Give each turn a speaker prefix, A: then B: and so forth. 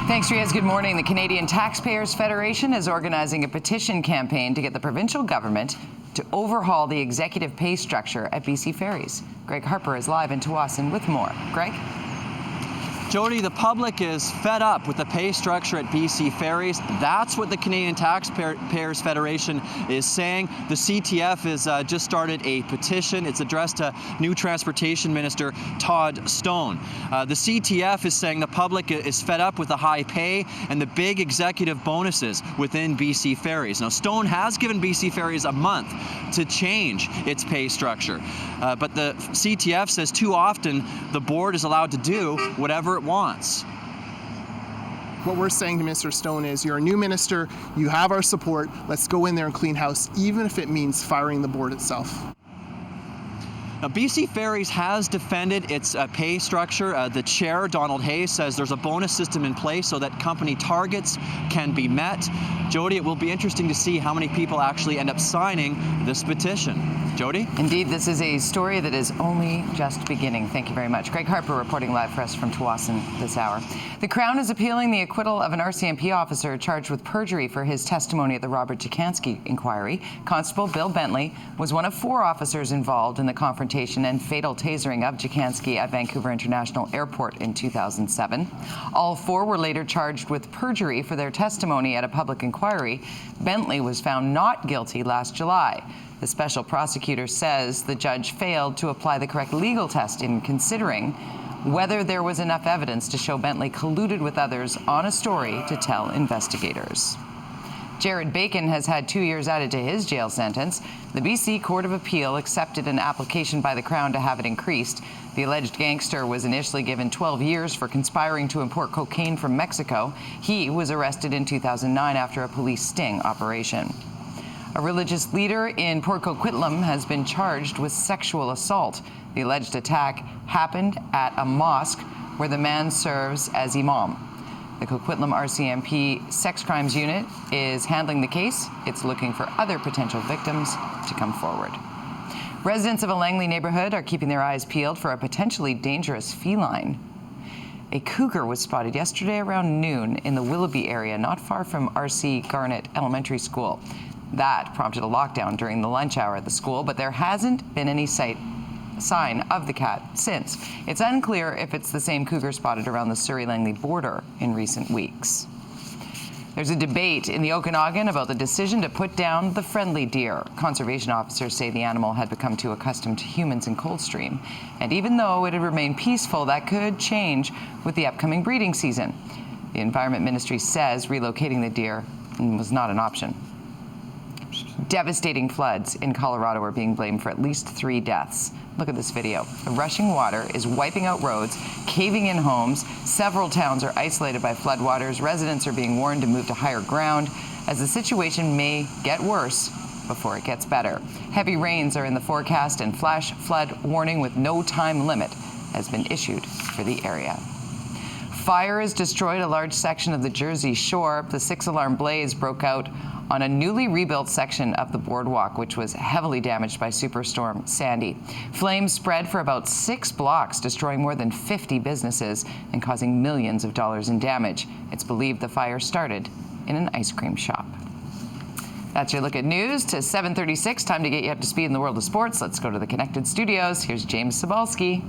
A: Thanks, Riaz. Good morning. The Canadian Taxpayers Federation is organizing a petition campaign to get the provincial government to overhaul the executive pay structure at BC Ferries. Greg Harper is live in Tsawwassen with more. Greg?
B: Jody, the public is fed up with the pay structure at BC Ferries. That's what the Canadian Taxpayers Federation is saying. The CTF has just started a petition. It's addressed to new Transportation Minister Todd Stone. The CTF is saying the public is fed up with the high pay and the big executive bonuses within BC Ferries. Now, Stone has given BC Ferries a month to change its pay structure, but the CTF says too often the board is allowed to do whatever it wants.
C: What we're saying to Mr. Stone is, you're a new minister, you have our support, let's go in there and clean house, even if it means firing the board itself.
B: Now, BC Ferries has defended its pay structure. The chair, Donald Hayes, says there's a bonus system in place so that company targets can be met. Jody, it will be interesting to see how many people actually end up signing this petition. Jody?
A: Indeed, this is a story that is only just beginning. Thank you very much. Greg Harper reporting live for us from Tsawwassen this hour. The Crown is appealing the acquittal of an RCMP officer charged with perjury for his testimony at the Robert Jacansky inquiry. Constable Bill Bentley was one of 4 officers involved in the confrontation and fatal tasering of Jacansky at Vancouver International Airport in 2007. All 4 were later charged with perjury for their testimony at a public inquiry. Bentley was found not guilty last July. The special prosecutor says the judge failed to apply the correct legal test in considering whether there was enough evidence to show Bentley colluded with others on a story to tell investigators. Jared Bacon has had 2 years added to his jail sentence. The BC Court of Appeal accepted an application by the Crown to have it increased. The alleged gangster was initially given 12 years for conspiring to import cocaine from Mexico. He was arrested in 2009 after a police sting operation. A religious leader in Port Coquitlam has been charged with sexual assault. The alleged attack happened at a mosque where the man serves as imam. The Coquitlam RCMP Sex Crimes Unit is handling the case. It's looking for other potential victims to come forward. Residents of a Langley neighborhood are keeping their eyes peeled for a potentially dangerous feline. A cougar was spotted yesterday around noon in the Willoughby area, not far from R.C. Garnett Elementary School. That prompted a lockdown during the lunch hour at the school, but there hasn't been any sign of the cat since. It's unclear if it's the same cougar spotted around the Surrey-Langley border in recent weeks. There's a debate in the Okanagan about the decision to put down the friendly deer. Conservation officers say the animal had become too accustomed to humans in Coldstream. And even though it had remained peaceful, that could change with the upcoming breeding season. The Environment Ministry says relocating the deer was not an option. Devastating floods in Colorado are being blamed for at least 3 deaths. Look at this video. The rushing water is wiping out roads, caving in homes. Several towns are isolated by floodwaters. Residents are being warned to move to higher ground as the situation may get worse before it gets better. Heavy rains are in the forecast and flash flood warning with no time limit has been issued for the area. Fire has destroyed a large section of the Jersey Shore. The 6-alarm blaze broke out on a newly rebuilt section of the boardwalk, which was heavily damaged by Superstorm Sandy. Flames spread for about 6 blocks, destroying more than 50 businesses and causing millions of dollars in damage. It's believed the fire started in an ice cream shop. That's your look at news to 7:36. Time to get you up to speed in the world of sports. Let's go to the Connected Studios. Here's James Sobalski.